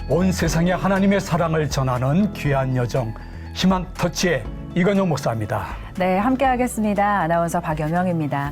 온 세상에 하나님의 사랑을 전하는 귀한 여정 희망터치의 이건영 목사입니다. 네, 함께하겠습니다. 아나운서 박연영입니다.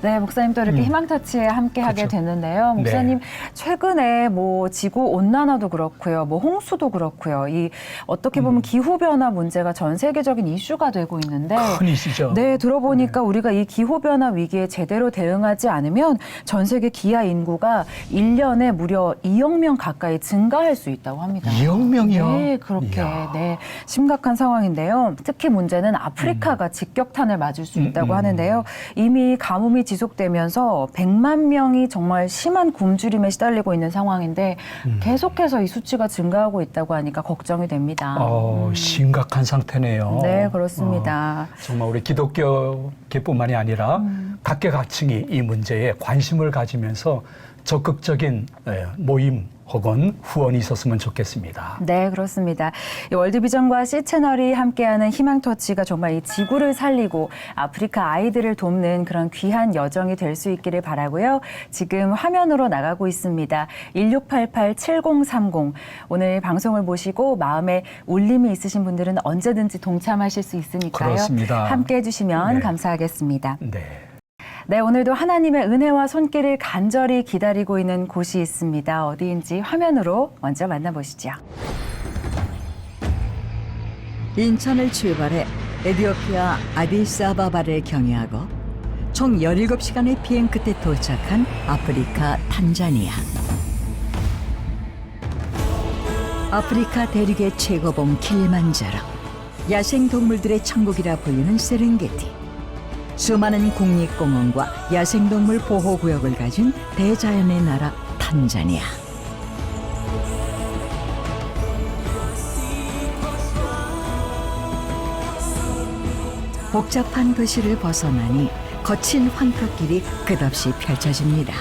네, 목사님 또 이렇게 희망터치에 함께하게 그렇죠. 됐는데요. 목사님 네. 최근에 뭐 지구 온난화도 그렇고요, 뭐 홍수도 그렇고요. 이 어떻게 보면 기후 변화 문제가 전 세계적인 이슈가 되고 있는데, 큰 이슈죠. 네, 들어보니까 우리가 이 기후 변화 위기에 제대로 대응하지 않으면 전 세계 기아 인구가 1년에 무려 2억 명 가까이 증가할 수 있다고 합니다. 2억 명이요? 네, 그렇게 이야. 네, 심각한 상황인데요. 특히 문제는 아프리카가 직격탄을 맞을 수 있다고 하는데요. 이미 가뭄이 지속되면서 100만 명이 정말 심한 굶주림에 시달리고 있는 상황인데 계속해서 이 수치가 증가하고 있다고 하니까 걱정이 됩니다. 심각한 상태네요. 네, 그렇습니다. 정말 우리 기독교계뿐만이 아니라 각계각층이 이 문제에 관심을 가지면서 적극적인 모임 혹은 후원이 있었으면 좋겠습니다. 네, 그렇습니다. 이 월드비전과 C채널이 함께하는 희망터치가 정말 이 지구를 살리고 아프리카 아이들을 돕는 그런 귀한 여정이 될 수 있기를 바라고요. 지금 화면으로 나가고 있습니다. 1688-7030. 오늘 방송을 보시고 마음에 울림이 있으신 분들은 언제든지 동참하실 수 있으니까요. 그렇습니다. 함께해 주시면 네. 감사하겠습니다. 네. 네, 오늘도 하나님의 은혜와 손길을 간절히 기다리고 있는 곳이 있습니다. 어디인지 화면으로 먼저 만나보시죠. 인천을 출발해 에티오피아 아디스아바바를 경유하고 총 17시간의 비행 끝에 도착한 아프리카 탄자니아. 아프리카 대륙의 최고봉 킬만자로, 야생동물들의 천국이라 불리는 세렝게티. 수많은 국립공원과 야생동물 보호구역을 가진 대자연의 나라 탄자니아. 복잡한 도시를 벗어나니 거친 황토길이 끝없이 펼쳐집니다.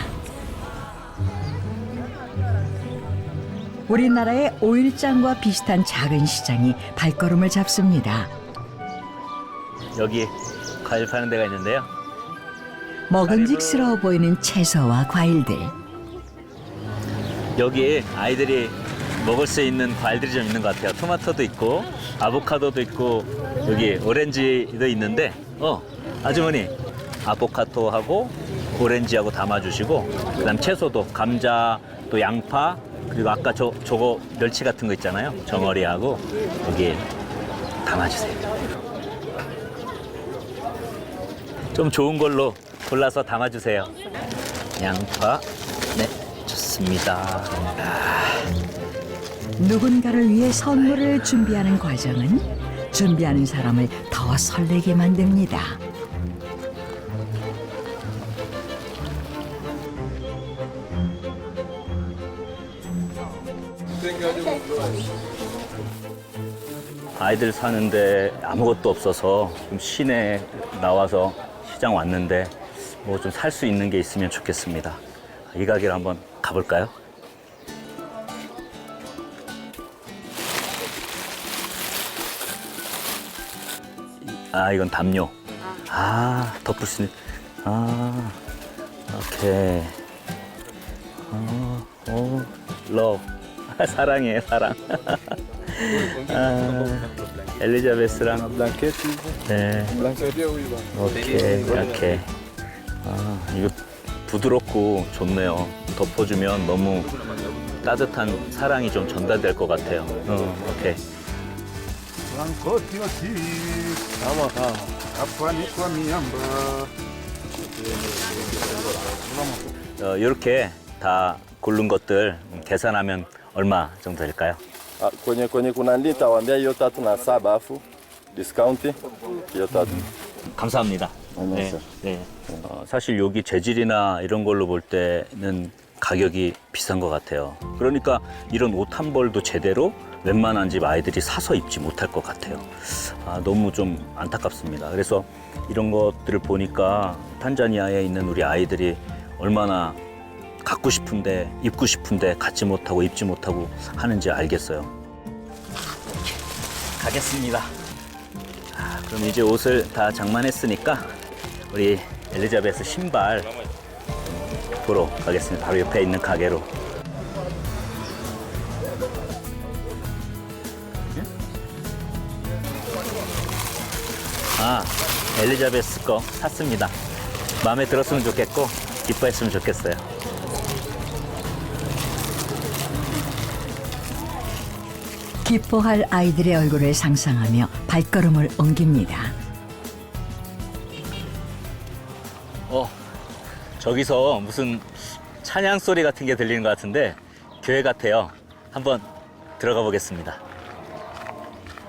우리나라의 오일장과 비슷한 작은 시장이 발걸음을 잡습니다. 여기 과일 파는 데가 있는데요. 먹음직스러워 보이는 채소와 과일들. 여기 아이들이 먹을 수 있는 과일들이 좀 있는 것 같아요. 토마토도 있고 아보카도도 있고 여기 오렌지도 있는데 아주머니 아보카도하고 오렌지하고 담아주시고 그다음 채소도 감자 또 양파 그리고 아까 저거 멸치 같은 거 있잖아요. 정어리하고 여기 담아주세요. 좀 좋은 걸로 골라서 담아주세요. 양파, 네, 좋습니다. 누군가를 위해 선물을 준비하는 과정은 준비하는 사람을 더 설레게 만듭니다. 아이들 사는데 아무것도 없어서 좀 시내에 나와서 시장 왔는데 뭐 좀 살 수 있는 게 있으면 좋겠습니다. 이 가게를 한번 가볼까요? 이건 담요. 덮을 수 있는. 오케이. 러브. 사랑이에요, 사랑. 엘리자베스랑. 네. 오케이, 오케이. 이거 부드럽고 좋네요. 덮어주면 너무 따뜻한 사랑이 좀 전달될 것 같아요. 오케이. 이렇게 다 고른 것들 계산하면 얼마 정도 될까요? Kwenye kuna nitawaambia hiyo tatu na saba afu discount hiyo tatu. 감사합니다. 네, 네. 사실 여기 재질이나 이런 걸로 볼 때는 가격이 비싼 것 같아요. 그러니까 이런 옷 한 벌도 제대로 웬만한 집 아이들이 사서 입지 못할 것 같아요. 너무 좀 안타깝습니다. 그래서 이런 것들을 보니까 탄자니아에 있는 우리 아이들이 얼마나 갖고 싶은데 입고 싶은데 갖지 못하고 입지 못하고 하는지 알겠어요. 가겠습니다. 그럼 이제 옷을 다 장만했으니까 우리 엘리자베스 신발 보러 가겠습니다. 바로 옆에 있는 가게로. 엘리자베스 거 샀습니다. 마음에 들었으면 좋겠고 기뻐했으면 좋겠어요. 기뻐할 아이들의 얼굴을 상상하며 발걸음을 옮깁니다. 저기서 무슨 찬양 소리 같은 게 들리는 것 같은데 교회 같아요. 한번 들어가 보겠습니다.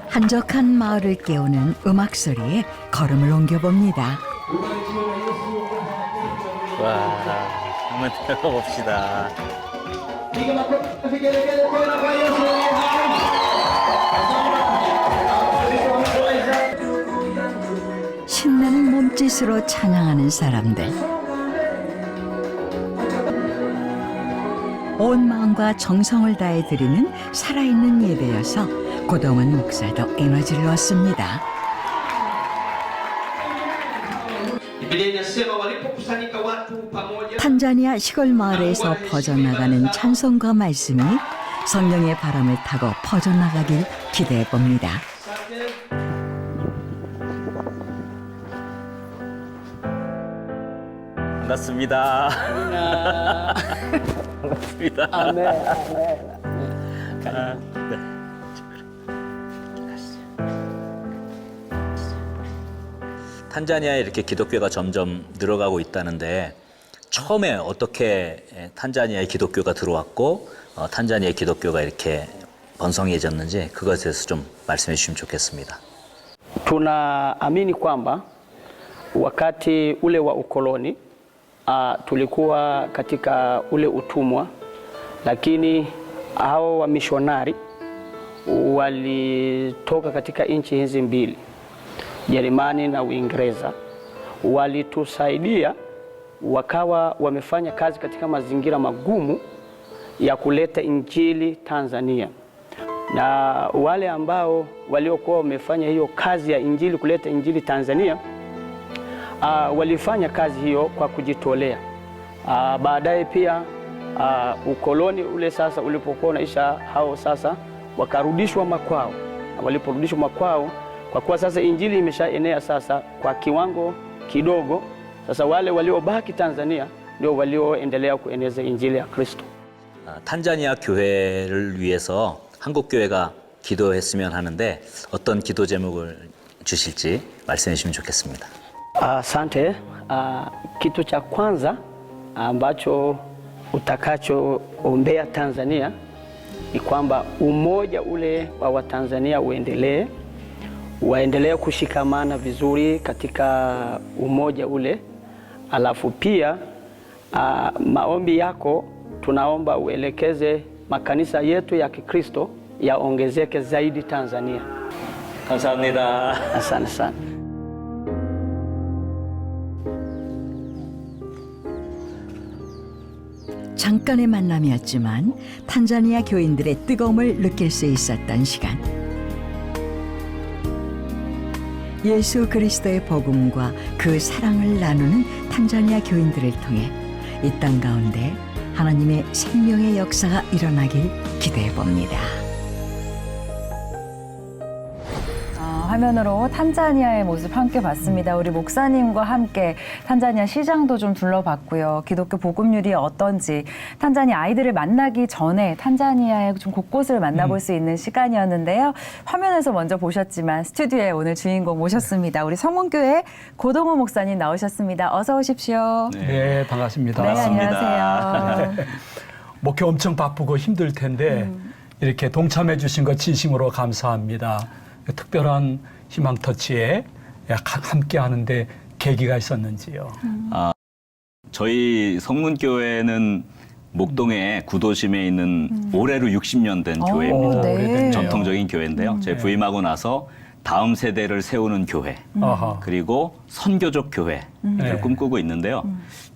한적한 마을을 깨우는 음악 소리에 걸음을 옮겨봅니다. 와, 한번 들어가 봅시다. 신나는 몸짓으로 찬양하는 사람들. 온 마음과 정성을 다해 드리는 살아있는 예배여서 고동원 목사도 에너지를 얻습니다. 탄자니아 시골 마을에서 퍼져나가는 찬송과 말씀이 성령의 바람을 타고 퍼져나가길 기대해 봅니다. 반갑습니다. 반갑습니다. 네. 탄자니아에 이렇게 기독교가 점점 늘어가고 있다는데 처음에 어떻게 탄자니아에 기독교가 들어왔고 탄자니아의 기독교가 이렇게 번성해졌는지 그것에 대해서 좀 말씀해 주시면 좋겠습니다. Tunaamini kwamba wakati ule wa ukoloni tulikuwa katika ule utumwa, lakini hao wamishonari walitoka katika nchi hizi mbili, Jerumani na Uingereza, walitusaidia wakawa wamefanya kazi katika mazingira magumu ya kuleta injili Tanzania. Na wale ambao waliokuwa wamefanya hiyo kazi ya injili, kuleta injili Tanzania, walifanya kazi hiyo kwa kujitolea. Baadaye pia ukoloni ule sasa ulipokuwa unaisha, hao sasa wakarudishwa makwao. Waliporudishwa makwao, kwa kuwa sasa injili imeshaenea sasa kwa kiwango kidogo, sasa wale waliobaki Tanzania ndio walioendelea kueneza injili ya Kristo. 탄자니아 교회를 위해서 한국 교회가 기도했으면 하는데 어떤 기도 제목을 주실지 말씀해 주시면 좋겠습니다. Asante. Kitu cha kwanza ambacho utakachoombea Tanzania ni kwamba umoja ule wa Watanzania waendelee kushikamana vizuri katika umoja ule. Alafu pia maombi yako tunaomba uelekeze makanisa yetu ya Kikristo yaongezeke zaidi Tanzania. 감사합니다. Asante sana. 잠깐의 만남이었지만 탄자니아 교인들의 뜨거움을 느낄 수 있었던 시간. 예수 그리스도의 복음과 그 사랑을 나누는 탄자니아 교인들을 통해 이 땅 가운데 하나님의 생명의 역사가 일어나길 기대해 봅니다. 화면으로 탄자니아의 모습 함께 봤습니다. 우리 목사님과 함께 탄자니아 시장도 좀 둘러봤고요. 기독교 복음률이 어떤지, 탄자니아 아이들을 만나기 전에 탄자니아의 좀 곳곳을 만나볼 수 있는 시간이었는데요. 화면에서 먼저 보셨지만 스튜디오에 오늘 주인공 모셨습니다. 우리 성문교회 고동호 목사님 나오셨습니다. 어서 오십시오. 네, 반갑습니다. 네, 안녕하세요. 목회 엄청 바쁘고 힘들 텐데 이렇게 동참해 주신 것 진심으로 감사합니다. 특별한 희망터치에 함께 하는데 계기가 있었는지요? 저희 성문교회는 목동에 구도심에 있는 올해로 60년 된 교회입니다. 네. 오래됐네요. 전통적인 교회인데요. 저희 부임하고 나서 다음 세대를 세우는 교회, 아하. 그리고 선교적 교회를 네. 꿈꾸고 있는데요.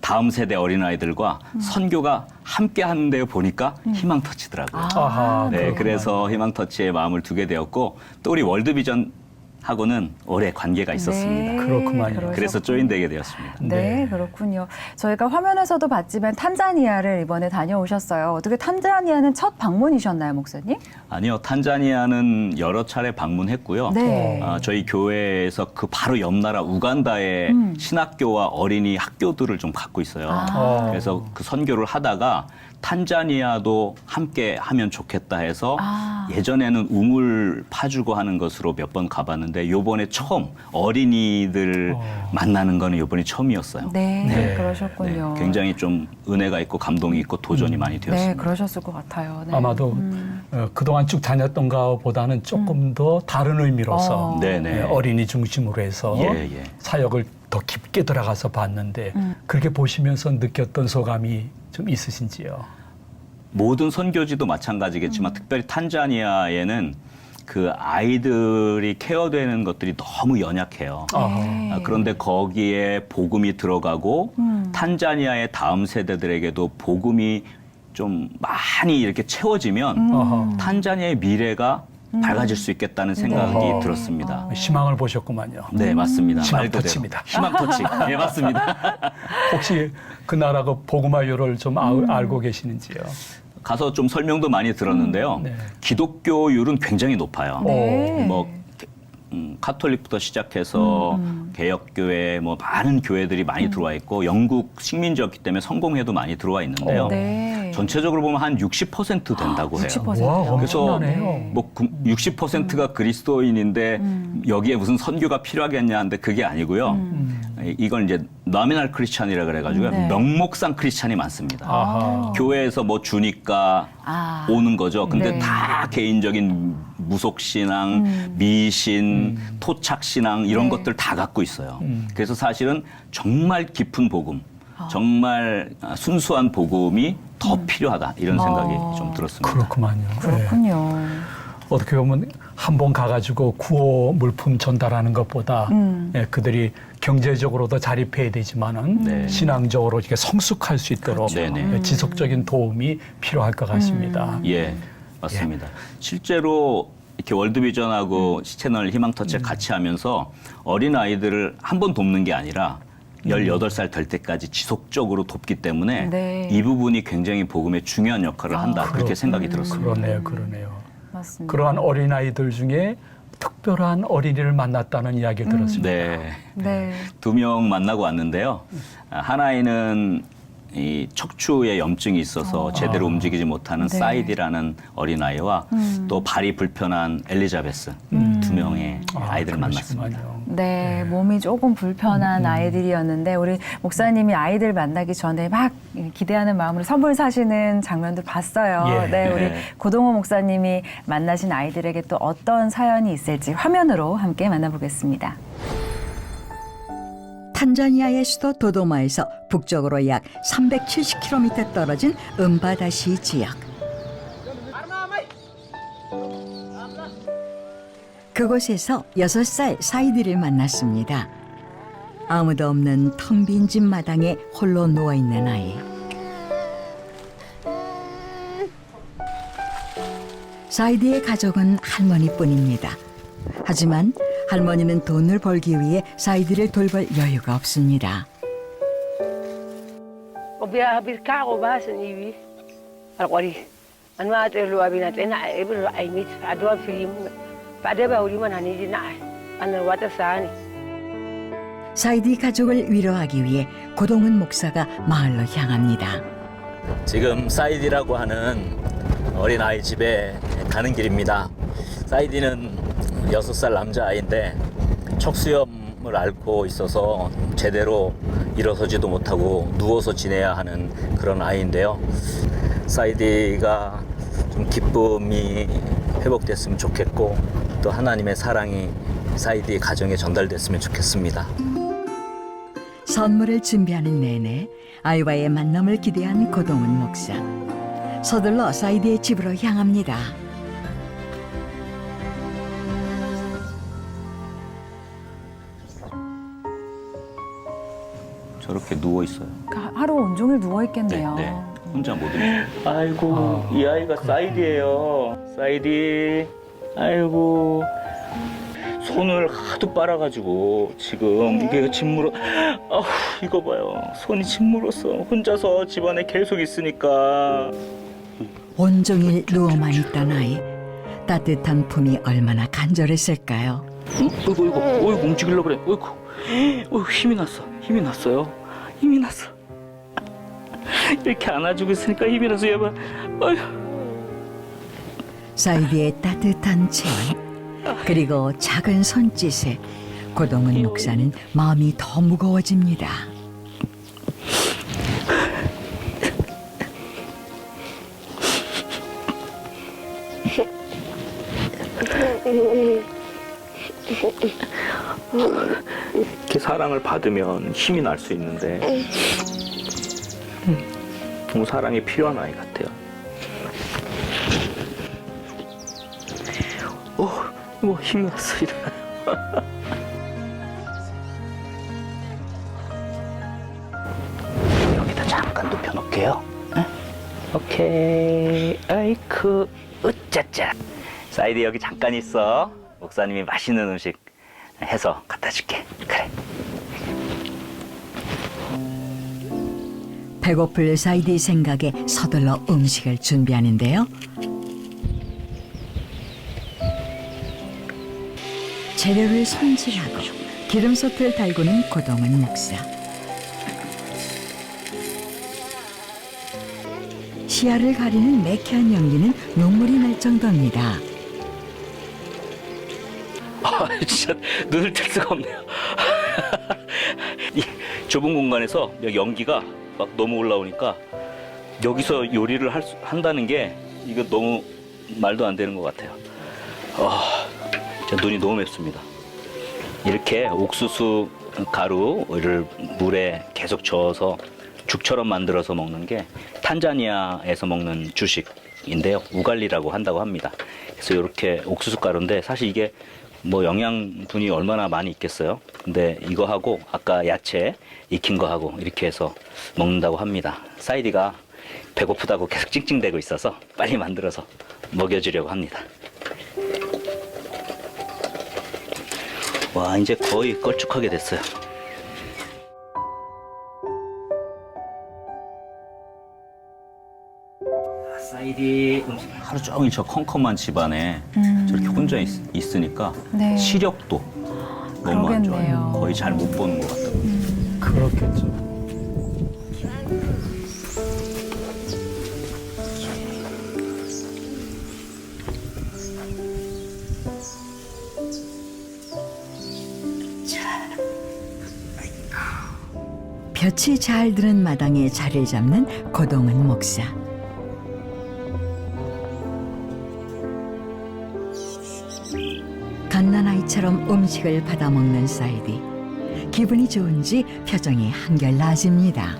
다음 세대 어린아이들과 선교가 함께 하는 데 보니까 희망터치더라고요. 아하, 네, 그렇구나. 그래서 희망터치에 마음을 두게 되었고 또 우리 월드비전 하고는 오래 관계가 있었습니다. 네, 그렇구만요. 그래서 조인되게 되었습니다. 네, 네. 그렇군요. 저희가 화면에서도 봤지만 탄자니아를 이번에 다녀오셨어요. 어떻게 탄자니아는 첫 방문이셨나요, 목사님? 아니요, 탄자니아는 여러 차례 방문했고요. 네. 저희 교회에서 그 바로 옆 나라 우간다에 신학교와 어린이 학교들을 좀 갖고 있어요. 아. 그래서 그 선교를 하다가 탄자니아도 함께 하면 좋겠다 해서 예전에는 우물 파주고 하는 것으로 몇 번 가봤는데 요번에 처음 어린이들 만나는 거는 요번이 처음이었어요. 네, 네. 그러셨군요. 굉장히 좀 은혜가 있고 감동이 있고 도전이 많이 되었습니다. 네, 그러셨을 것 같아요. 네. 아마도 그동안 쭉 다녔던 것보다는 조금 더 다른 의미로서 네네. 어린이 중심으로 해서 예, 예. 사역을 더 깊게 들어가서 봤는데 그렇게 보시면서 느꼈던 소감이 좀 있으신지요? 모든 선교지도 마찬가지겠지만 특별히 탄자니아에는 그 아이들이 케어되는 것들이 너무 연약해요. 네. 그런데 거기에 복음이 들어가고 탄자니아의 다음 세대들에게도 복음이 좀 많이 이렇게 채워지면 탄자니아의 미래가 밝아질 수 있겠다는 생각이 네. 들었습니다. 희망을 보셨구만요. 네, 맞습니다. 희망 말 그대로. 터치입니다. 희망 터치. 네, 맞습니다. 혹시 그 나라 그 복음화요를 좀 알고 계시는지요? 가서 좀 설명도 많이 들었는데요. 네. 기독교율은 굉장히 높아요. 네. 뭐 카톨릭부터 시작해서 개혁교회 뭐 많은 교회들이 많이 들어와 있고 영국 식민지였기 때문에 성공회도 많이 들어와 있는데요. 네. 전체적으로 보면 한 60% 된다고 해요. 60%요. 와, 그래서 엄청나네요. 뭐 60%가 그리스도인인데 여기에 무슨 선교가 필요하겠냐 하는데 그게 아니고요. 이건 이제 노미널 크리스찬이라 그래가지고 네. 명목상 크리스찬이 많습니다. 아하. 교회에서 뭐 주니까 오는 거죠. 근데 네. 다 개인적인 무속신앙, 미신, 토착신앙 이런 네. 것들 다 갖고 있어요. 그래서 사실은 정말 깊은 복음, 정말 순수한 복음이 더 필요하다 이런 생각이 좀 들었습니다. 그렇구만요. 네. 그렇군요. 어떻게 보면 한 번 가가지고 구호 물품 전달하는 것보다 그들이 경제적으로도 자립해야 되지만은 네. 신앙적으로 이렇게 성숙할 수 있도록 그렇죠. 네네. 지속적인 도움이 필요할 것 같습니다. 예, 맞습니다. 실제로 이렇게 월드비전하고 시채널 희망터치 같이 하면서 어린 아이들을 한 번 돕는 게 아니라 18살 될 때까지 지속적으로 돕기 때문에 네. 이 부분이 굉장히 복음의 중요한 역할을 한다 그렇게 생각이 들었습니다. 그러네요. 맞습니다. 그러한 어린아이들 중에 특별한 어린이를 만났다는 이야기를 들었습니다. 네. 네. 2명 만나고 왔는데요. 한 아이는 이 척추에 염증이 있어서 제대로 움직이지 못하는 네. 사이디라는 어린아이와 또 발이 불편한 엘리자베스 2명의 아이들을 만났습니다. 그러시구만요. 네, 몸이 조금 불편한 아이들이었는데 우리 목사님이 아이들 만나기 전에 막 기대하는 마음으로 선물 사시는 장면도 봤어요. 예. 네, 우리 네. 고동호 목사님이 만나신 아이들에게 또 어떤 사연이 있을지 화면으로 함께 만나보겠습니다. 탄자니아의 수도 도도마에서 북쪽으로 약 370km 떨어진 은바다시 지역. 그곳에서 6살 사이디를 만났습니다. 아무도 없는 텅 빈 집 마당에 홀로 누워있는 아이. 사이디의 가족은 할머니뿐입니다. 하지만 할머니는 돈을 벌기 위해 사이디를 돌볼 여유가 없습니다. 사이디 가족을 위로하기 위해 고동은 목사가 마을로 향합니다. 지금 사이디라고 하는 어린아이 집에 가는 길입니다. 사이디는 6살 남자아이인데 척수염을 앓고 있어서 제대로 일어서지도 못하고 누워서 지내야 하는 그런 아이인데요. 사이디가 좀 기쁨이 회복됐으면 좋겠고 또 하나님의 사랑이 사이디 가정에 전달됐으면 좋겠습니다. 선물을 준비하는 내내 아이와의 만남을 기대한 고동은 목사. 서둘러 사이디의 집으로 향합니다. 저렇게 누워 있어요. 하루 온종일 누워 있겠네요. 혼자 못 움직여요. 아이고, 이 아이가 사이디예요. 사이디. 아이고. 손을 하도 빨아가지고 지금 이게 짓물어. 이거 봐요. 손이 짓물었어. 혼자서 집안에 계속 있으니까. 온종일 누워만 있던 아이. 따뜻한 품이 얼마나 간절했을까요? 어이구, 움직이려고 그래. 어이구, 힘이 났어요. 힘이 났어. 이렇게 안아주고 있으니까 힘이 나서 얘 봐. 어휴. 사이디의 따뜻한 체온 그리고 작은 손짓에 고동은 목사는 마음이 더 무거워집니다. 이렇게 사랑을 받으면 힘이 날 수 있는데 너무 사랑이 필요한 아이 같아요. 힘이 났어. 여기다 잠깐 눕혀놓을게요. 응? 오케이. 아이쿠, 으짜짜. 사이드 여기 잠깐 있어. 목사님이 맛있는 음식 해서 갖다 줄게. 그래. 배고플 사이디 생각에 서둘러 음식을 준비하는데요. 재료를 손질하고 기름솥을 달구는 고동은 목사. 시야를 가리는 매캐한 연기는 눈물이 날 정도입니다. 진짜 눈을 뗄 수가 없네요. 이 좁은 공간에서 여기 연기가 막 너무 올라오니까 여기서 요리를 한다는 게 이거 너무 말도 안 되는 것 같아요. 진짜 눈이 너무 맵습니다. 이렇게 옥수수 가루를 물에 계속 저어서 죽처럼 만들어서 먹는 게 탄자니아에서 먹는 주식인데요. 우갈리라고 한다고 합니다. 그래서 이렇게 옥수수 가루인데 사실 이게 뭐 영양분이 얼마나 많이 있겠어요. 근데 이거 하고 아까 야채 익힌 거 하고 이렇게 해서 먹는다고 합니다. 사이디가 배고프다고 계속 찡찡대고 있어서 빨리 만들어서 먹여주려고 합니다. 와, 이제 거의 걸쭉하게 됐어요. 사이디 하루 종일 저 컴컴한 집안에 저렇게 혼자 있으니까 네. 시력도 너무 안 좋아요. 그러겠네요. 거의 잘 못 보는 것 같아요. 그렇겠죠. 볕이 잘 드는 마당에 자리를 잡는 고동은 목사. 갓난아이처럼 음식을 받아먹는 사이디. 기분이 좋은지 표정이 한결 나아집니다.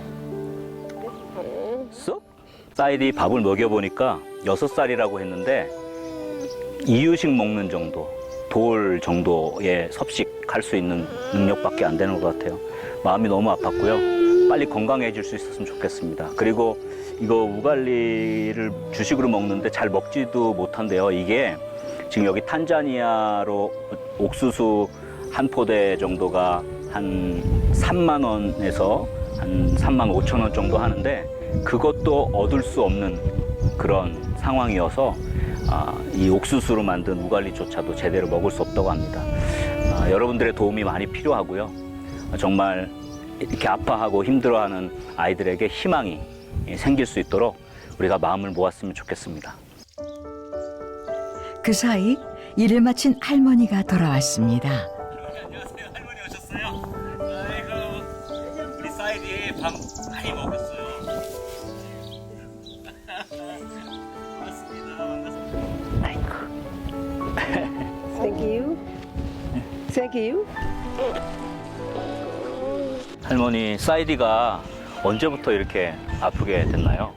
사이디 밥을 먹여보니까 6살이라고 했는데 이유식 먹는 정도, 돌 정도의 섭식할 수 있는 능력밖에 안 되는 것 같아요. 마음이 너무 아팠고요. 빨리 건강해질 수 있었으면 좋겠습니다. 그리고 이거 우갈리를 주식으로 먹는데 잘 먹지도 못한대요. 이게 지금 여기 탄자니아로 옥수수 한 포대 정도가 한 3만 원에서 한 3만 5천 원 정도 하는데 그것도 얻을 수 없는 그런 상황이어서 이 옥수수로 만든 우갈리조차도 제대로 먹을 수 없다고 합니다. 여러분들의 도움이 많이 필요하고요. 정말 이렇게 아파하고 힘들어하는 아이들에게 희망이 생길 수 있도록 우리가 마음을 모았으면 좋겠습니다. 그 사이 일을 마친 할머니가 돌아왔습니다. 안녕하세요. 할머니 오셨어요? 아이고, 우리 사이디 밥 많이 먹었어요. 반갑습니다. 반갑습니다. 아이고. Thank you. Thank you. 할머니, 사이디가 언제부터 이렇게 아프게 됐나요?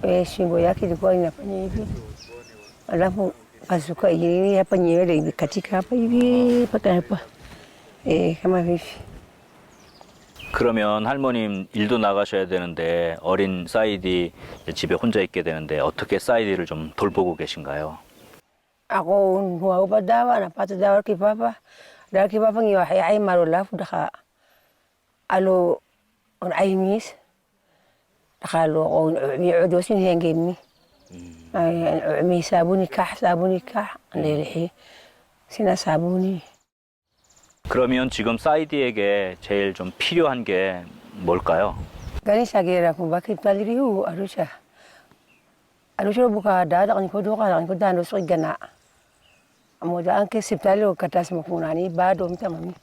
Simbo yake ilikuwa inafanya hivi, alafu kasuka hii hapa nywele imekatika hapa hivi mpaka hapa kama hivi. 그러면 할머님 일도 나가셔야 되는데 어린 사이디 집에 혼자 있게 되는데 어떻게 사이디를 좀 돌보고 계신가요? Ako huwag pa dawa na pato dawa kay papa. Dahil kay papa ngiwa ay marula daka alo on ay mis. Daka lo ko mi udosin hengi mi. Ay mi sabuni kah 내리히 신나 sabuni. 그러면 지금 사이디에게 제일 좀 필요한 게 뭘까요? Gani sagera kung bakit paliriu arusha. Arusha buka dada kan ko doka kan ko dano so gana. Amo da anke siptalo katas mo kunani ba dom tamami.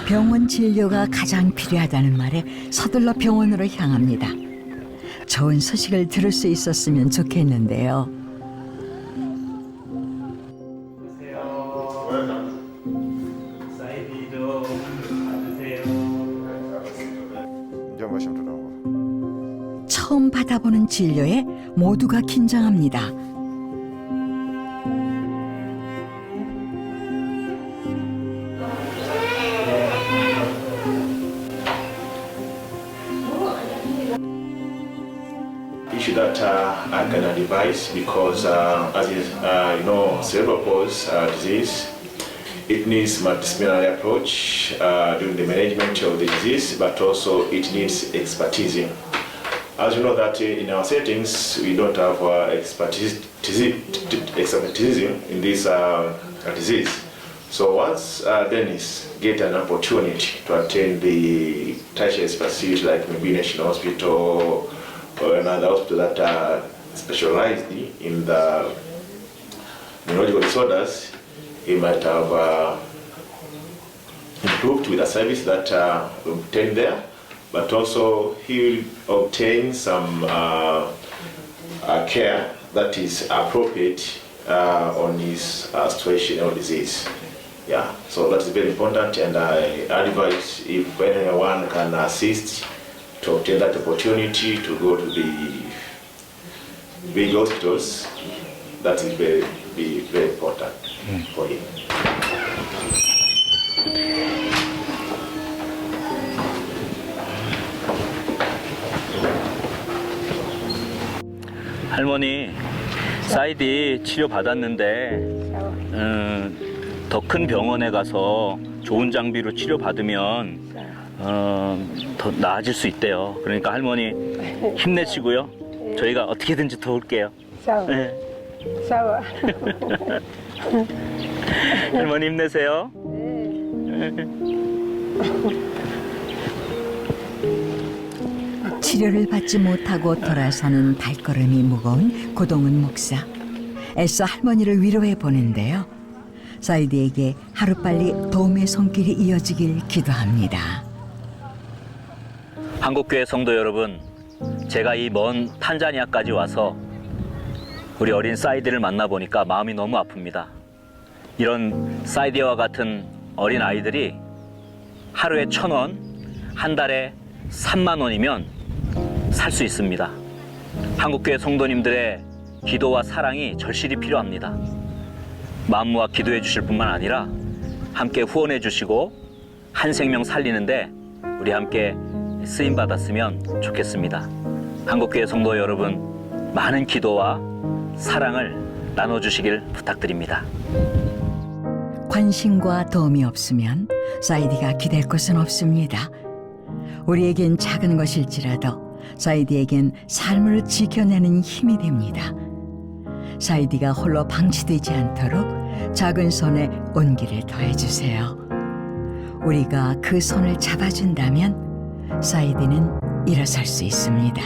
병원 진료가 가장 필요하다는 말에 서둘러 병원으로 향합니다. 좋은 소식을 들을 수 있었으면 좋겠는데요. 처음 받아보는 진료에 모두가 긴장합니다. Issue that I can advise because as you know, cerebral palsy disease, it needs multidisciplinary approach during the management of the disease, but also it needs expertise. As you know that in our settings, we don't have expertise in this disease. So once Dennis get an opportunity to attend the tertiary facility like maybe National Hospital or another hospital that are specialized in the neurological disorders, he might have improved with a service that obtained there, but also he will obtain some care that is appropriate on his situation or disease. Yeah, so that is very important, and I advise if anyone can assist to obtain that opportunity to go to the big hospitals, that is very important for him. 할머니, 사이디 치료 받았는데 더 큰 병원에 가서 좋은 장비로 치료 받으면 더 나아질 수 있대요. 그러니까 할머니 힘내시고요. 저희가 어떻게든지 도울게요. 네. 할머니 힘내세요. 치료를 받지 못하고 돌아서는 발걸음이 무거운 고동은 목사. 애써 할머니를 위로해 보는데요. 사이디에게 하루빨리 도움의 손길이 이어지길 기도합니다. 한국교회 성도 여러분, 제가 이 먼 탄자니아까지 와서 우리 어린 사이디를 만나보니까 마음이 너무 아픕니다. 이런 사이디와 같은 어린 아이들이 하루에 1,000원, 한 달에 3만 원이면 살 수 있습니다. 한국교회 성도님들의 기도와 사랑이 절실히 필요합니다. 마음 모아 기도해 주실 뿐만 아니라 함께 후원해 주시고 한 생명 살리는데 우리 함께 쓰임 받았으면 좋겠습니다. 한국교회 성도 여러분, 많은 기도와 사랑을 나눠주시길 부탁드립니다. 관심과 도움이 없으면 사이디가 기댈 곳은 없습니다. 우리에겐 작은 것일지라도 사이디에겐 삶을 지켜내는 힘이 됩니다. 사이디가 홀로 방치되지 않도록 작은 손에 온기를 더해주세요. 우리가 그 손을 잡아준다면 사이디는 일어설 수 있습니다.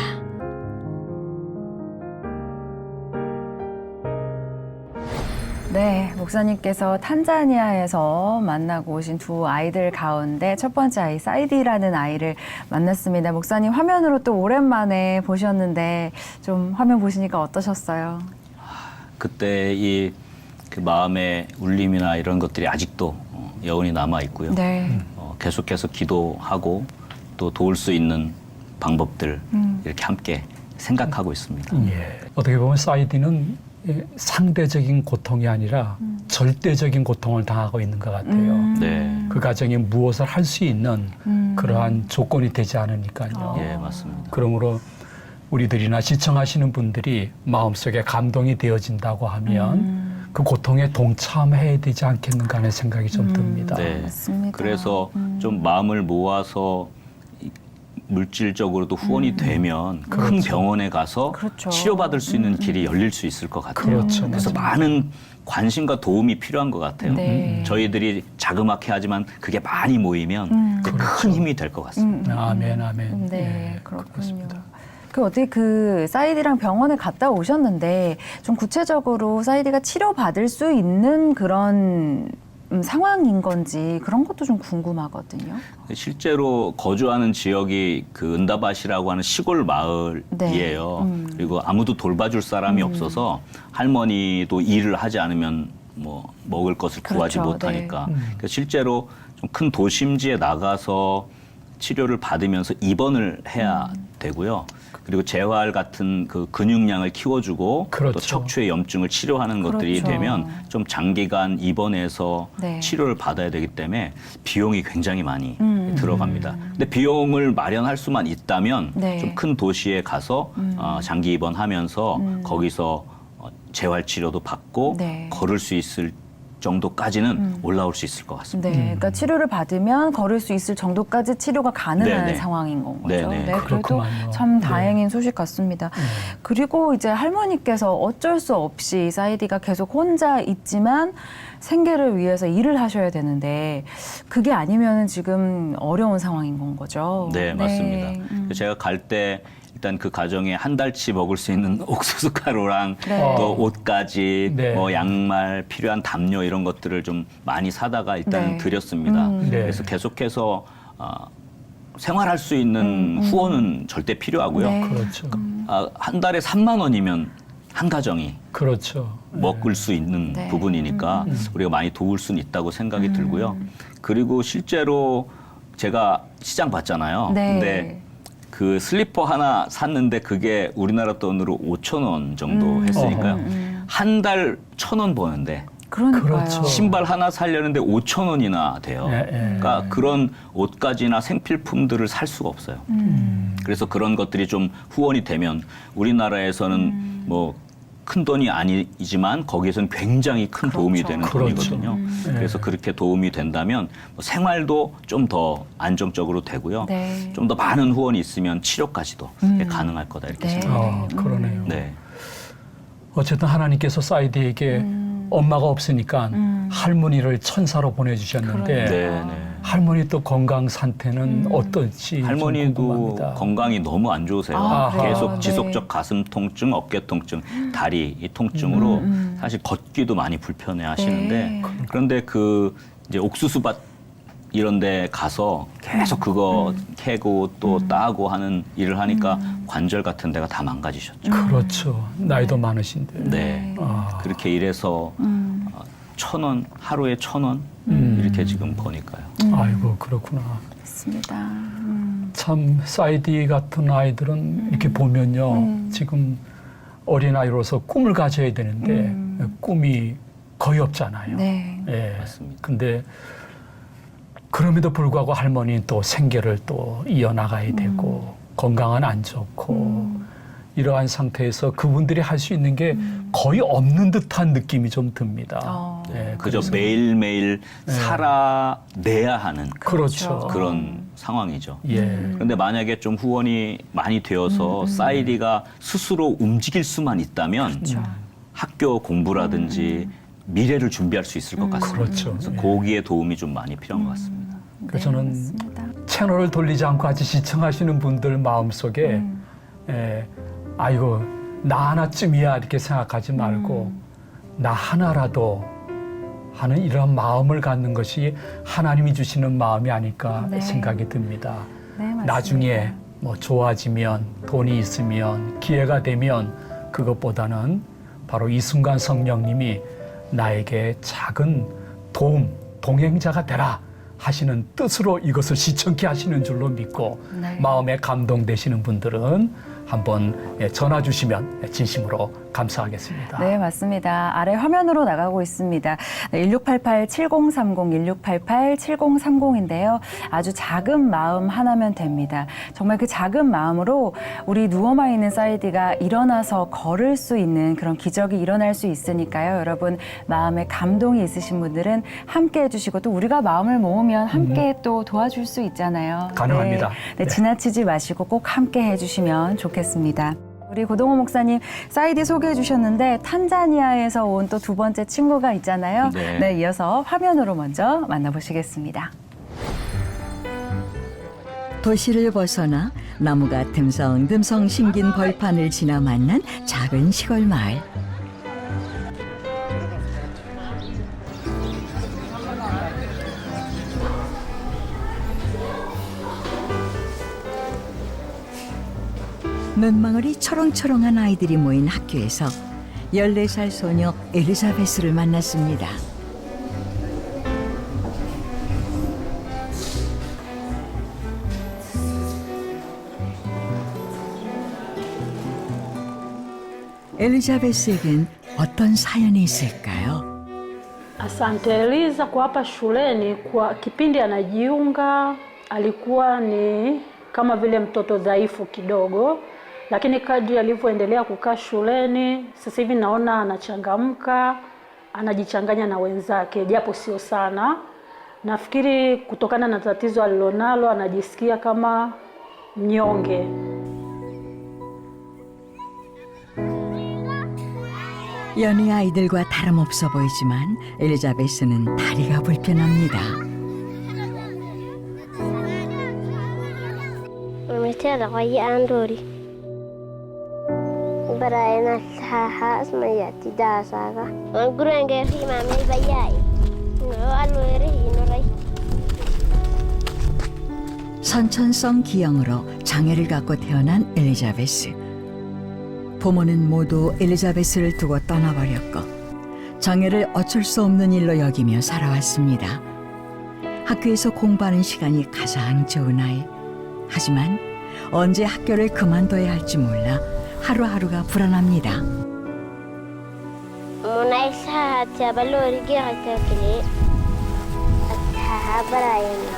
네, 목사님께서 탄자니아에서 만나고 오신 두 아이들 가운데 첫 번째 아이 사이디라는 아이를 만났습니다. 목사님 화면으로 또 오랜만에 보셨는데 좀 화면 보시니까 어떠셨어요? 그때 그 마음의 울림이나 이런 것들이 아직도 여운이 남아 있고요. 네. 계속해서 기도하고 또 도울 수 있는 방법들 이렇게 함께 생각하고 있습니다. 예. 어떻게 보면 사이디는 상대적인 고통이 아니라 절대적인 고통을 당하고 있는 것 같아요. 네. 그 가정에 무엇을 할 수 있는 그러한 조건이 되지 않으니까요. 예, 맞습니다. 그러므로 우리들이나 시청하시는 분들이 마음속에 감동이 되어진다고 하면 그 고통에 동참해야 되지 않겠는가 하는 생각이 좀 듭니다. 네. 맞습니다. 그래서 좀 마음을 모아서 물질적으로도 후원이 되면 큰 병원에 가서 그렇죠. 치료받을 수 있는 길이 열릴 수 있을 것 같아요. 그렇죠. 그래서 많은 관심과 도움이 필요한 것 같아요. 네. 저희들이 자그맣게 하지만 그게 많이 모이면 이제 큰 힘이 될 것 같습니다. 아멘, 아멘. 네, 예, 그렇군요. 그렇습니다. 그 어떻게 그 사이디랑 병원에 갔다 오셨는데 좀 구체적으로 사이디가 치료받을 수 있는 그런 상황인 건지 그런 것도 좀 궁금하거든요. 실제로 거주하는 지역이 그 은다밭이라고 하는 시골 마을이에요. 그리고 아무도 돌봐줄 사람이 없어서 할머니도 일을 하지 않으면 뭐 먹을 것을 구하지 그렇죠. 못하니까 그래서 실제로 좀 큰 도심지에 나가서 치료를 받으면서 입원을 해야 되고요. 그리고 재활 같은 그 근육량을 키워주고 그렇죠. 또 척추의 염증을 치료하는 것들이 그렇죠. 되면 좀 장기간 입원해서 네. 치료를 받아야 되기 때문에 비용이 굉장히 많이 들어갑니다. 근데 비용을 마련할 수만 있다면 네. 좀 큰 도시에 가서 장기 입원하면서 거기서 재활 치료도 받고 네. 걸을 수 있을 정도까지는 올라올 수 있을 것 같습니다. 네, 그러니까 치료를 받으면 걸을 수 있을 정도까지 치료가 가능한 네네. 상황인 건 거죠. 네네. 네, 그래도 그렇구만요. 참 네. 다행인 소식 같습니다. 그리고 이제 할머니께서 어쩔 수 없이 사이디가 계속 혼자 있지만 생계를 위해서 일을 하셔야 되는데 그게 아니면 지금 어려운 상황인 건 거죠. 네, 맞습니다. 제가 갈 때 일단 그 가정에 한 달치 먹을 수 있는 옥수수 가루랑 네. 또 옷가지, 네. 뭐 양말, 필요한 담요 이런 것들을 좀 많이 사다가 일단 네. 드렸습니다. 네. 그래서 계속해서 생활할 수 있는 후원은 절대 필요하고요. 네. 그렇죠. 한 달에 3만 원이면 한 가정이 그렇죠. 먹을 수 있는 네. 부분이니까 우리가 많이 도울 수는 있다고 생각이 들고요. 그리고 실제로 제가 시장 봤잖아요. 네. 근데 그 슬리퍼 하나 샀는데 그게 우리나라 돈으로 5천 원 정도 했으니까요. 한 달 1,000원 버는데 그러니까요. 그렇죠. 신발 하나 사려는데 5천 원이나 돼요. 예, 예. 그러니까 그런 옷가지나 생필품들을 살 수가 없어요. 그래서 그런 것들이 좀 후원이 되면 우리나라에서는 뭐 큰 돈이 아니지만 거기에서는 굉장히 큰 도움이 되는 그렇죠. 돈이거든요. 네. 그래서 그렇게 도움이 된다면 뭐 생활도 좀 더 안정적으로 되고요. 네. 좀 더 많은 후원이 있으면 치료까지도 가능할 거다 이렇게 네. 생각합니다. 그러네요. 네. 어쨌든 하나님께서 사이드에게 엄마가 없으니까 할머니를 천사로 보내주셨는데 네, 네. 할머니 또 건강 상태는 어떨지 좀 할머니도 궁금합니다. 건강이 너무 안 좋으세요. 아, 그래요? 계속 네. 지속적 가슴 통증, 어깨 통증, 다리 이 통증으로 사실 걷기도 많이 불편해 하시는데 네. 그런데 그 이제 옥수수밭 이런 데 가서 계속 그거 캐고 또 따고 하는 일을 하니까 관절 같은 데가 다 망가지셨죠. 그렇죠. 나이도 많으신데. 네. 아. 그렇게 일해서 1,000원, 하루에 1,000원 이렇게 지금 버니까요. 아이고 그렇구나. 맞습니다. 참 사이디 같은 아이들은 이렇게 보면요. 지금 어린아이로서 꿈을 가져야 되는데 꿈이 거의 없잖아요. 네. 예. 맞습니다. 근데 그럼에도 불구하고 할머니는 또 생계를 또 이어나가야 되고 건강은 안 좋고 이러한 상태에서 그분들이 할 수 있는 게 거의 없는 듯한 느낌이 좀 듭니다. 예, 그저 그래서- 매일매일 살아내야 하는 그렇죠. 그런 상황이죠. 예. 그런데 만약에 좀 후원이 많이 되어서 사이디가 스스로 움직일 수만 있다면 학교 공부라든지 미래를 준비할 수 있을 것 같습니다. 그렇죠. 그래서 예. 거기에 도움이 좀 많이 필요한 것 같습니다. 그래서 저는 맞습니다. 채널을 돌리지 않고 같이 시청하시는 분들 마음속에 아이고 나 하나쯤이야 이렇게 생각하지 말고 나 하나라도 하는 이런 마음을 갖는 것이 하나님이 주시는 마음이 아닐까 네. 생각이 듭니다. 네, 맞습니다. 나중에 뭐 좋아지면 돈이 있으면 기회가 되면 그것보다는 바로 이 순간 성령님이 나에게 작은 동행자가 되라 하시는 뜻으로 이것을 시청케 하시는 줄로 믿고 네. 마음에 감동되시는 분들은 한번 전화 주시면 진심으로 감사하겠습니다. 네, 맞습니다. 아래 화면으로 나가고 있습니다. 1688-7030, 1688-7030인데요. 아주 작은 마음 하나면 됩니다. 정말 그 작은 마음으로 우리 누워만 있는 사이디가 일어나서 걸을 수 있는 그런 기적이 일어날 수 있으니까요. 여러분, 마음에 감동이 있으신 분들은 함께 해주시고 또 우리가 마음을 모으면 함께 또 도와줄 수 있잖아요. 가능합니다. 네, 지나치지 마시고 꼭 함께 해주시면 좋겠습니다. 우리 고동호 목사님 사이디 소개해 주셨는데 탄자니아에서 온 또 두 번째 친구가 있잖아요. 네. 이어서 화면으로 먼저 만나보시겠습니다. 도시를 벗어나 나무가 듬성듬성 심긴 벌판을 지나 만난 작은 시골 마을. 눈망울이 초롱초롱한 아이들이 모인 학교에서 14살 소녀 엘리자베스를 만났습니다. 엘리자베스에겐 어떤 사연이 있을까요? Asante Eliza, kwa hapa shuleni kwa kipindi anajiunga alikuwa ni kama vile mtoto dhaifu kidogo, lakini kadri alivyoendelea kukaa shuleni sasa hivi naona anachangamka, anajichanganya na wenzake japo sio sana. Nafikiri kutokana na tatizo alilonalo anajisikia kama mnyonge. 여느 아이들과 다름없어 보이지만 엘리자베스는 다리가 불편합니다. مثال غي أندوري براينا الحاحة اسمه يأتي داساقة ونقرن قرشي مامي بياي نقالو يرهي نري 선천성 기형으로 장애를 갖고 태어난 엘리자베스. 부모는 모두 엘리자베스를 두고 떠나버렸고 장애를 어쩔 수 없는 일로 여기며 살아왔습니다. 학교에서 공부하는 시간이 가장 좋은 아이. 하지만 언제 학교를 그만둬야 할지 몰라 하루하루가 불안합니다. مناي ساعة تبلوري قاعدة كلي الحاحة براينا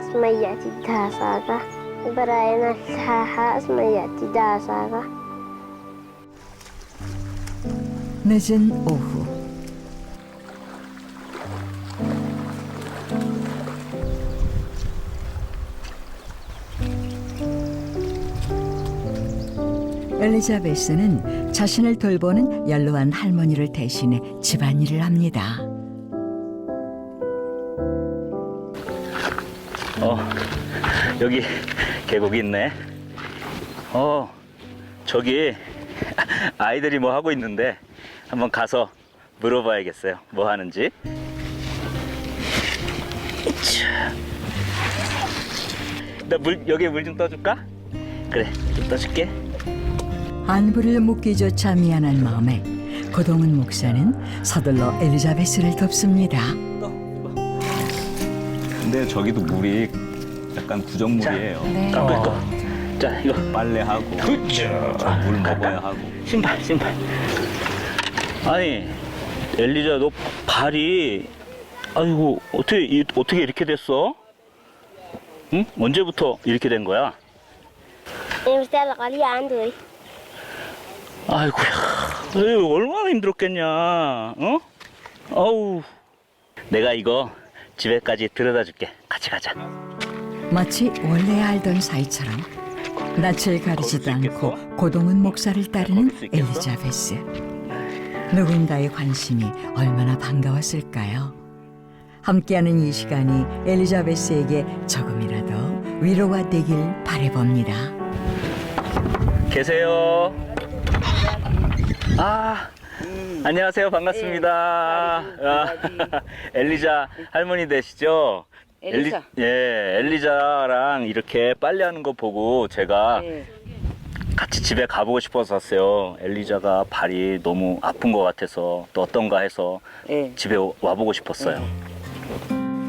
اسمه يأتي داساقة براينا الحاحة اسمه يأتي داساقة 늦은 오후 엘리자베스는 자신을 돌보는 연로한 할머니를 대신해 집안일을 합니다. 여기 계곡이 있네. 저기 아이들이 뭐 하고 있는데 한번 가서 물어봐야겠어요. 뭐 하는지. 나 여기에 물 좀 떠줄까? 그래, 좀 떠줄게. 안부를 묻기조차 미안한 마음에 고동은 목사는 서둘러 엘리자베스를 돕습니다. 근데 저기도 물이 약간 부정물이에요. 네. 깜빡 거. 자, 이거 빨래하고 물 먹어야 하고. 신발. 아니, 엘리자, 너 발이, 아이고, 어떻게 이렇게 됐어? 응? 언제부터 이렇게 된 거야? مثال غالية أندوري 아이고야, 얼마나 힘들었겠냐, 어? 어우, 내가 이거 집에까지 데려다 줄게. 같이 가자. 마치 원래 알던 사이처럼 낯을 가리지도 않고 고동은 목사를 따르는 엘리자베스. 누군가의 관심이 얼마나 반가웠을까요? 함께하는 이 시간이 엘리자베스에게 조금이라도 위로가 되길 바라봅니다. 계세요. 안녕하세요. 반갑습니다. 엘리자 할머니 되시죠? 엘리자. 엘리자랑 이렇게 빨래하는 거 보고 제가 같이 집에 가보고 싶어서 왔어요. 엘리자가 발이 너무 아픈 것 같아서 또 어떤가 해서 집에 와보고 싶었어요.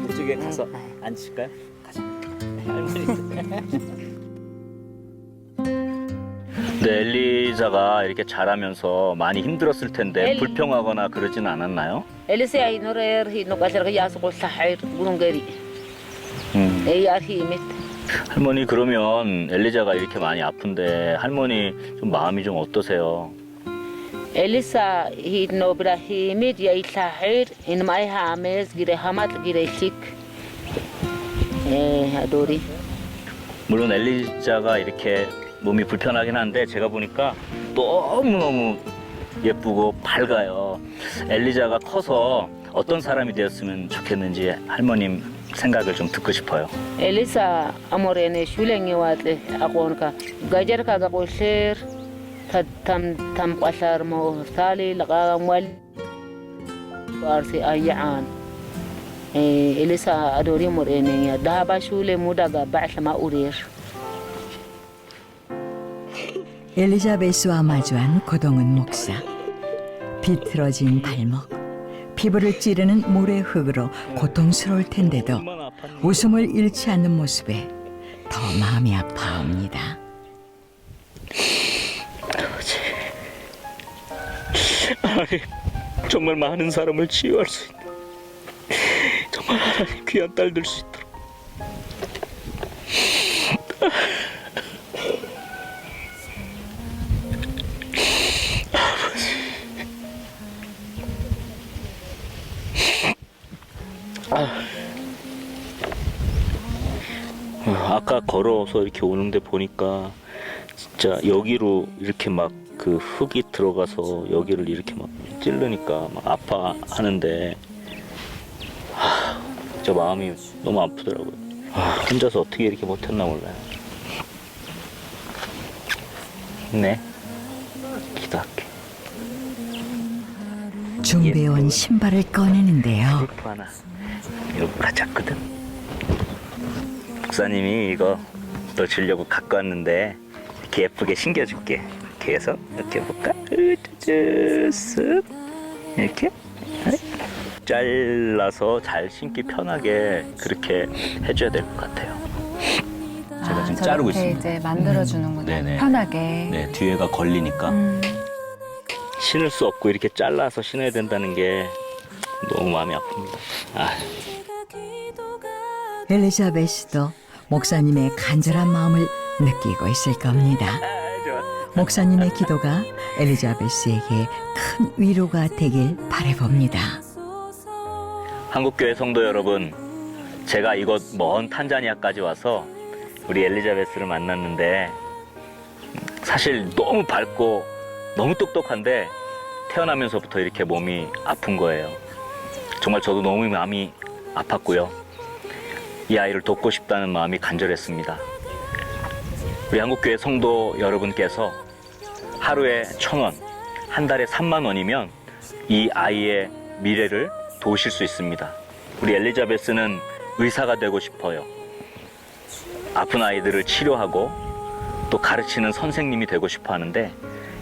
그쪽에 가서 앉으실까요? 가자. 할머니. 근데 엘리자가 이렇게 자라면서 많이 힘들었을 텐데 불평하거나 그러진 않았나요? 엘리사 이노레 히노 가서 야스고 사하이 부릉거리. 에야히 밑. 할머니 그러면 엘리자가 이렇게 많이 아픈데 할머니 좀 마음이 좀 어떠세요? 엘리사 히노 브라히밋 야이 사하이 인마이 하메스 기레 하맛 기레 식. 아도리. 물론 엘리자가 이렇게 몸이 불편하긴 한데 제가 보니까 너무너무 예쁘고 밝아요. 엘리자가 커서 어떤 사람이 되었으면 좋겠는지 할머님 생각을 좀 듣고 싶어요. 엘리사 아모레네 슐랭이 와데 아고니까 가제르카 가고실 탐 과사르 모 살이 라가 말 바르시 아이안 엘리사 아도리 모레네 다바 슐레 무다가 바슬마 우리르. 엘리자베스와 마주한 고동은 목사. 비틀어진 발목, 피부를 찌르는 모래흙으로 고통스러울 텐데도 웃음을 잃지 않는 모습에 더 마음이 아파옵니다. 하나님, 정말 많은 사람을 치유할 수 있는 정말 하나님 귀한 딸 될 수 있도록 아까 걸어서 이렇게 오는데 보니까 진짜 여기로 이렇게 막 그 흙이 들어가서 여기를 이렇게 막 찌르니까 막 아파하는데 진짜 마음이 너무 아프더라고요. 혼자서 어떻게 이렇게 버텼나 몰라요. 네, 기도할게. 준비해온 신발을 꺼내는데요. 테이프 하나 이거 가졌거든. 목사님이 이거 너 주려고 갖고 왔는데 이렇게 예쁘게 신겨줄게. 이렇게 해서 이렇게 볼까? 쓱 이렇게 잘라서 잘 신기 편하게 그렇게 해줘야 될 것 같아요. 제가 지금 자르고 있습니다. 이제 만들어주는구나. 네네. 편하게. 네, 뒤에가 걸리니까 신을 수 없고 이렇게 잘라서 신어야 된다는 게 너무 마음이 아픕니다. 엘리자베스도 목사님의 간절한 마음을 느끼고 있을 겁니다. 목사님의 기도가 엘리자베스에게 큰 위로가 되길 바라봅니다. 한국교회 성도 여러분, 제가 이곳 먼 탄자니아까지 와서 우리 엘리자베스를 만났는데 사실 너무 밝고 너무 똑똑한데 태어나면서부터 이렇게 몸이 아픈 거예요. 정말 저도 너무 마음이 아팠고요. 이 아이를 돕고 싶다는 마음이 간절했습니다. 우리 한국교회 성도 여러분께서 하루에 1,000원, 한 달에 3만 원이면 이 아이의 미래를 도우실 수 있습니다. 우리 엘리자베스는 의사가 되고 싶어요. 아픈 아이들을 치료하고 또 가르치는 선생님이 되고 싶어 하는데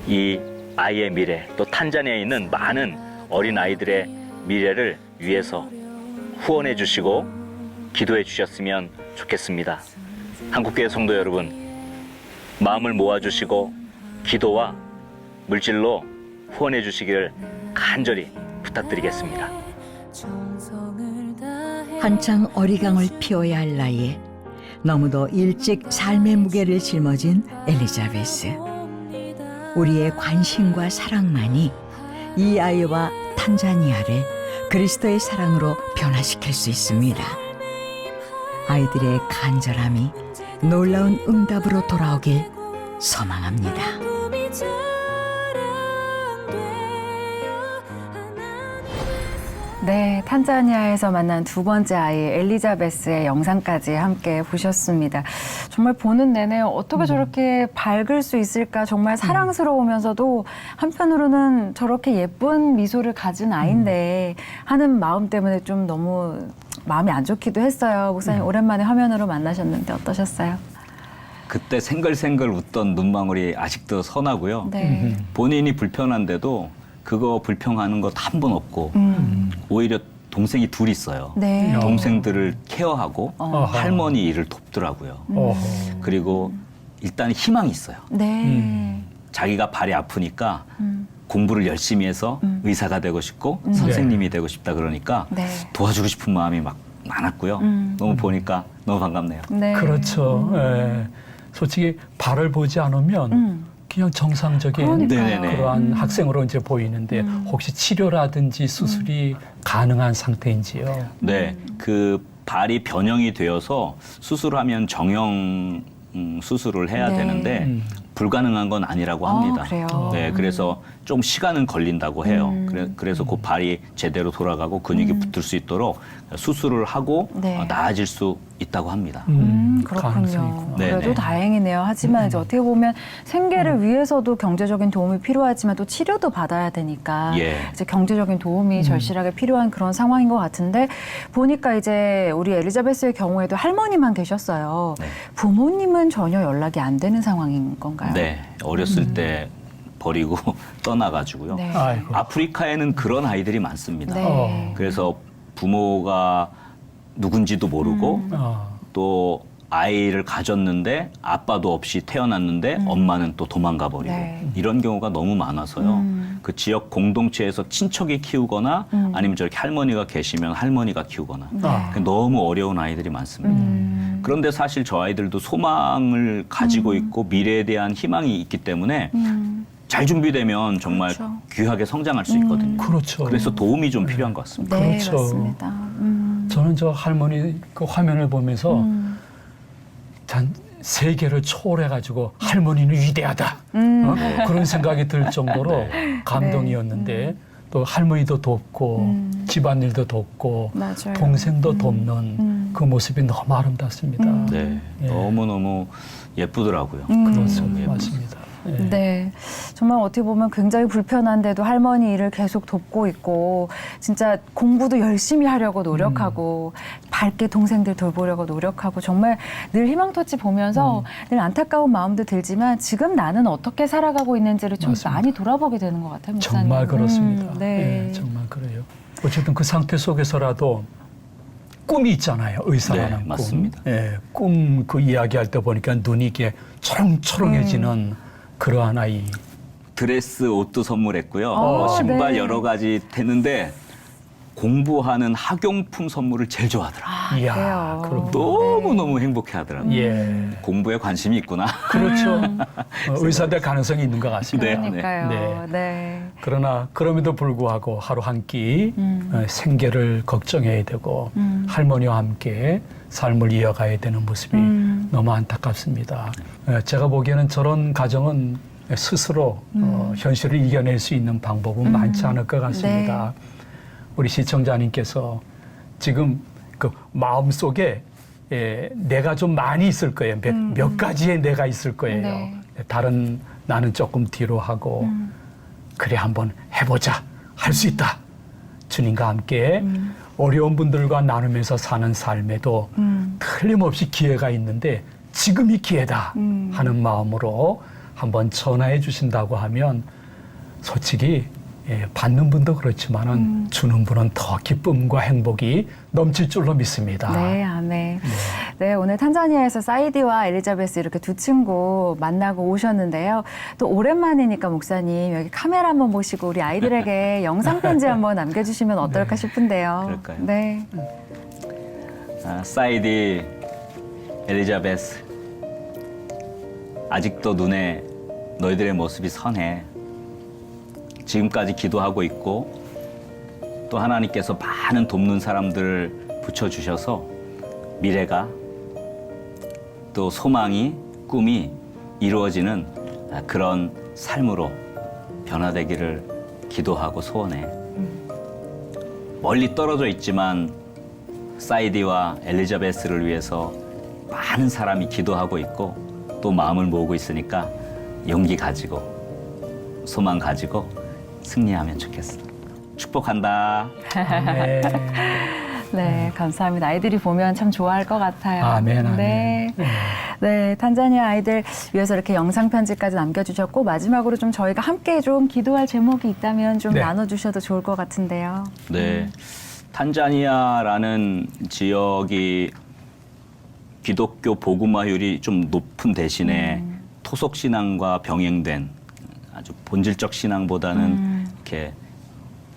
이 아이의 미래, 또 탄자니아에 있는 많은 어린 아이들의 미래를 위해서 후원해 주시고 기도해 주셨으면 좋겠습니다. 한국교회 성도 여러분, 마음을 모아주시고 기도와 물질로 후원해 주시기를 간절히 부탁드리겠습니다. 한창 어리광을 피워야 할 나이에 너무도 일찍 삶의 무게를 짊어진 엘리자베스. 우리의 관심과 사랑만이 이 아이와 탄자니아를 그리스도의 사랑으로 변화시킬 수 있습니다. 아이들의 간절함이 놀라운 응답으로 돌아오길 소망합니다. 네, 탄자니아에서 만난 두 번째 아이 엘리자베스의 영상까지 함께 보셨습니다. 정말 보는 내내 어떻게 저렇게 밝을 수 있을까, 정말 사랑스러우면서도 한편으로는 저렇게 예쁜 미소를 가진 아이인데 하는 마음 때문에 좀 너무 마음이 안 좋기도 했어요. 목사님 오랜만에 화면으로 만나셨는데 어떠셨어요? 그때 생글생글 웃던 눈망울이 아직도 선하고요. 네. 본인이 불편한데도 그거 불평하는 것 한 번 없고 오히려 동생이 둘 있어요. 네. 동생들을 케어하고 할머니 일을 돕더라고요. 그리고 일단 희망이 있어요. 네. 자기가 발이 아프니까 공부를 열심히 해서 의사가 되고 싶고 선생님이 되고 싶다 그러니까 네. 도와주고 싶은 마음이 막 많았고요. 너무 보니까 너무 반갑네요. 네. 그렇죠. 예. 솔직히 발을 보지 않으면 그냥 정상적인 네네네. 그러한 학생으로 이제 보이는데 혹시 치료라든지 수술이 가능한 상태인지요? 네, 그 발이 변형이 되어서 수술하면 정형 수술을 해야 네. 되는데 불가능한 건 아니라고 합니다. 그래요? 네, 그래서 좀 시간은 걸린다고 해요. 그래서 그 발이 제대로 돌아가고 근육이 붙을 수 있도록 수술을 하고 네. 나아질 수 있다고 합니다. 가능성이 그렇군요. 있구나. 그래도 네네. 다행이네요. 하지만 이제 어떻게 보면 생계를 위해서도 경제적인 도움이 필요하지만 또 치료도 받아야 되니까 예. 이제 경제적인 도움이 절실하게 필요한 그런 상황인 것 같은데 보니까 이제 우리 엘리자베스의 경우에도 할머니만 계셨어요. 네. 부모님은 전혀 연락이 안 되는 상황인 건가요? 네, 어렸을 때 버리고 떠나가지고요. 네. 아이고. 아프리카에는 그런 아이들이 많습니다. 네. 그래서 부모가 누군지도 모르고 또 아이를 가졌는데 아빠도 없이 태어났는데 엄마는 또 도망가 버리고 네. 이런 경우가 너무 많아서요. 그 지역 공동체에서 친척이 키우거나 아니면 저렇게 할머니가 계시면 할머니가 키우거나 너무 어려운 아이들이 많습니다. 그런데 사실 저 아이들도 소망을 가지고 있고 미래에 대한 희망이 있기 때문에 잘 준비되면 정말 그렇죠. 귀하게 성장할 수 있거든요. 그렇죠. 그래서 도움이 좀 필요한 것 같습니다. 네, 그렇죠. 맞습니다. 저는 저 할머니 그 화면을 보면서 전 세계를 초월해가지고 할머니는 위대하다 그런 생각이 들 정도로 감동이었는데 또 할머니도 돕고 집안일도 돕고 맞아요. 동생도 돕는 그 모습이 너무 아름답습니다. 네, 예. 너무너무 예쁘더라고요. 그렇죠. 너무 예쁘- 맞습니다. 예. 네. 정말 어떻게 보면 굉장히 불편한데도 할머니 일을 계속 돕고 있고, 진짜 공부도 열심히 하려고 노력하고, 밝게 동생들 돌보려고 노력하고, 정말 늘 희망터치 보면서 늘 안타까운 마음도 들지만, 지금 나는 어떻게 살아가고 있는지를 좀 맞습니다. 많이 돌아보게 되는 것 같아요, 목사님. 정말 그렇습니다. 네. 예, 정말 그래요. 어쨌든 그 상태 속에서라도 꿈이 있잖아요. 의사라는 네, 맞습니다. 꿈. 예, 꿈 그 이야기할 때 보니까 눈이 이게 초롱초롱해지는 그러한 아이. 드레스, 옷도 선물했고요. 어, 신발 네. 여러 가지 했는데 공부하는 학용품 선물을 제일 좋아하더라고요. 이야, 그래요. 그럼 너무너무 행복해하더라고요. 예, 공부에 관심이 있구나. 그렇죠. 의사 될 가능성이 있는 것 같습니다. 네. 그러니까요. 네. 네. 그러나 그럼에도 불구하고 하루 한 끼 생계를 걱정해야 되고 할머니와 함께 삶을 이어가야 되는 모습이 너무 안타깝습니다. 제가 보기에는 저런 가정은 스스로 현실을 이겨낼 수 있는 방법은 많지 않을 것 같습니다. 우리 시청자님께서 지금 그 마음속에 내가 좀 많이 있을 거예요. 몇 가지의 내가 있을 거예요. 네. 다른 나는 조금 뒤로 하고 그래 한번 해보자. 할 수 있다. 주님과 함께 어려운 분들과 나누면서 사는 삶에도 틀림없이 기회가 있는데 지금이 기회다 하는 마음으로 한번 전화해 주신다고 하면 솔직히 받는 분도 그렇지만은 주는 분은 더 기쁨과 행복이 넘칠 줄로 믿습니다. 네, 아멘. 네, 오늘 탄자니아에서 사이디와 엘리자베스 이렇게 두 친구 만나고 오셨는데요. 또 오랜만이니까 목사님 여기 카메라 한번 보시고 우리 아이들에게 영상 편지 한번 남겨주시면 어떨까 싶은데요. 그럴까요? 네. 사이디, 엘리자베스, 아직도 눈에 너희들의 모습이 선해. 지금까지 기도하고 있고 또 하나님께서 많은 돕는 사람들을 붙여주셔서 미래가 또 소망이 꿈이 이루어지는 그런 삶으로 변화되기를 기도하고 소원해. 멀리 떨어져 있지만 사이디와 엘리자베스를 위해서 많은 사람이 기도하고 있고 또 마음을 모으고 있으니까 용기 가지고 소망 가지고 승리하면 좋겠어. 축복한다. 아멘. 네, 감사합니다. 아이들이 보면 참 좋아할 것 같아요. 아멘, 아멘. 네. 네, 탄자니아 아이들 위해서 이렇게 영상 편지까지 남겨주셨고 마지막으로 좀 저희가 함께 좀 기도할 제목이 있다면 좀 네. 나눠주셔도 좋을 것 같은데요. 네. 탄자니아라는 지역이 기독교 복음화율이 좀 높은 대신에 토속 신앙과 병행된 아주 본질적 신앙보다는 이렇게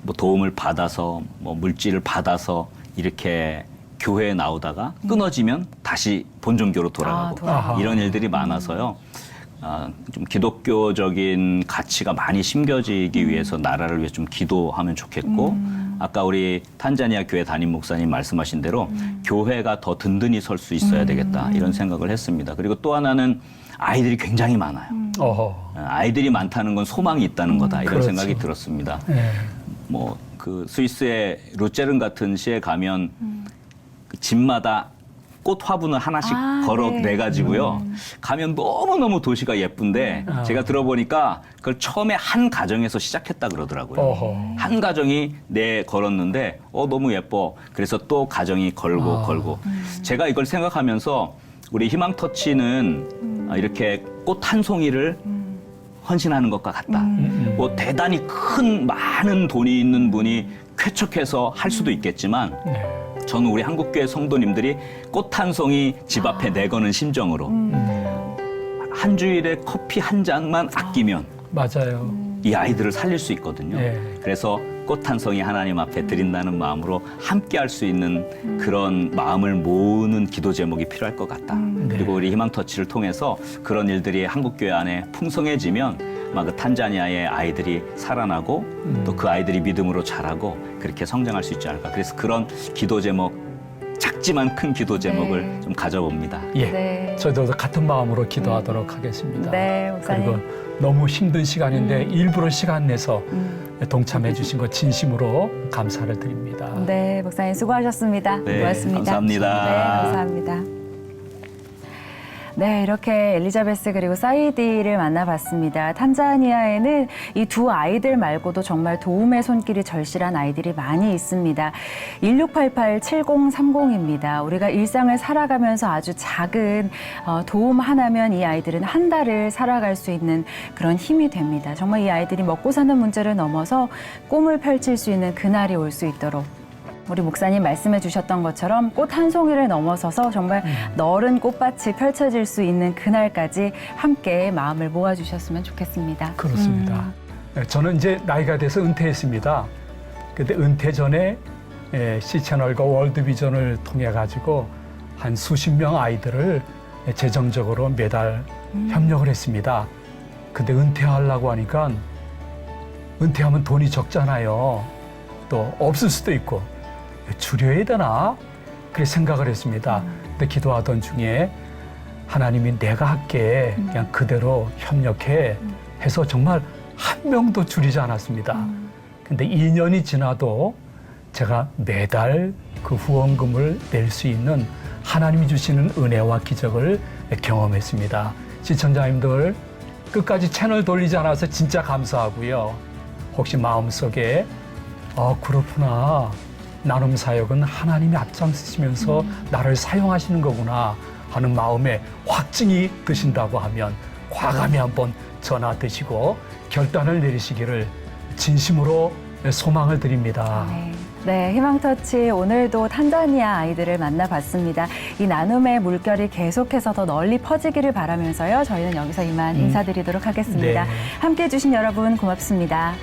뭐 도움을 받아서 뭐 물질을 받아서 이렇게 교회에 나오다가 끊어지면 다시 본종교로 돌아가고 이런 일들이 많아서요. 좀 기독교적인 가치가 많이 심겨지기 위해서 나라를 위해 좀 기도하면 좋겠고 아까 우리 탄자니아 교회 담임 목사님 말씀하신 대로 교회가 더 든든히 설 수 있어야 되겠다 이런 생각을 했습니다. 그리고 또 하나는 아이들이 굉장히 많아요. 아이들이 많다는 건 소망이 있다는 거다 이런 그렇죠. 생각이 들었습니다. 네. 뭐 그 스위스의 루체른 같은 시에 가면 그 집마다 꽃 화분을 하나씩 걸어 내 가지고요. 가면 너무너무 도시가 예쁜데 제가 들어보니까 그걸 처음에 한 가정에서 시작했다 그러더라고요. 한 가정이 걸었는데 너무 예뻐. 그래서 또 가정이 걸고 제가 이걸 생각하면서 우리 희망터치는 이렇게 꽃 한 송이를 헌신하는 것과 같다. 뭐 대단히 큰 많은 돈이 있는 분이 쾌척해서 할 수도 있겠지만 저는 우리 한국교회 성도님들이 꽃 한 송이 집 앞에 내거는 심정으로 한 주일에 커피 한 잔만 아끼면 맞아요. 이 아이들을 살릴 수 있거든요. 그래서 꽃 한 송이 하나님 앞에 드린다는 마음으로 함께 할 수 있는 그런 마음을 모으는 기도 제목이 필요할 것 같다. 그리고 우리 희망터치를 통해서 그런 일들이 한국교회 안에 풍성해지면 막 그 탄자니아의 아이들이 살아나고 또 그 아이들이 믿음으로 자라고 그렇게 성장할 수 있지 않을까. 그래서 그런 기도 제목, 작지만 큰 기도 제목을 좀 가져봅니다. 저도 같은 마음으로 기도하도록 하겠습니다. 네, 목사님. 그리고 너무 힘든 시간인데 일부러 시간 내서 동참해 주신 것 진심으로 감사를 드립니다. 네, 목사님 수고하셨습니다. 네, 고맙습니다. 감사합니다. 네, 감사합니다. 네, 이렇게 엘리자베스 그리고 사이디를 만나봤습니다. 탄자니아에는 이 두 아이들 말고도 정말 도움의 손길이 절실한 아이들이 많이 있습니다. 1688-7030입니다. 우리가 일상을 살아가면서 아주 작은 도움 하나면 이 아이들은 한 달을 살아갈 수 있는 그런 힘이 됩니다. 정말 이 아이들이 먹고 사는 문제를 넘어서 꿈을 펼칠 수 있는 그날이 올 수 있도록 우리 목사님 말씀해 주셨던 것처럼 꽃 한 송이를 넘어서서 정말 너른 꽃밭이 펼쳐질 수 있는 그날까지 함께 마음을 모아주셨으면 좋겠습니다. 그렇습니다. 저는 이제 나이가 돼서 은퇴했습니다. 근데 은퇴 전에 C채널과 월드비전을 통해 가지고 한 수십 명 아이들을 재정적으로 매달 협력을 했습니다. 근데 은퇴하려고 하니까 은퇴하면 돈이 적잖아요. 또 없을 수도 있고 줄여야 되나? 그렇게 생각을 했습니다. 근데 기도하던 중에 하나님이 내가 할게 그냥 그대로 협력해 해서 정말 한 명도 줄이지 않았습니다. 근데 2년이 지나도 제가 매달 그 후원금을 낼 수 있는 하나님이 주시는 은혜와 기적을 경험했습니다. 시청자님들 끝까지 채널 돌리지 않아서 진짜 감사하고요. 혹시 마음속에 그렇구나. 나눔 사역은 하나님이 앞장서시면서 나를 사용하시는 거구나 하는 마음에 확증이 드신다고 하면 과감히 한번 전화 드시고 결단을 내리시기를 진심으로 소망을 드립니다. 네, 희망터치 오늘도 탄자니아 아이들을 만나봤습니다. 이 나눔의 물결이 계속해서 더 널리 퍼지기를 바라면서요. 저희는 여기서 이만 인사드리도록 하겠습니다. 함께해 주신 여러분 고맙습니다.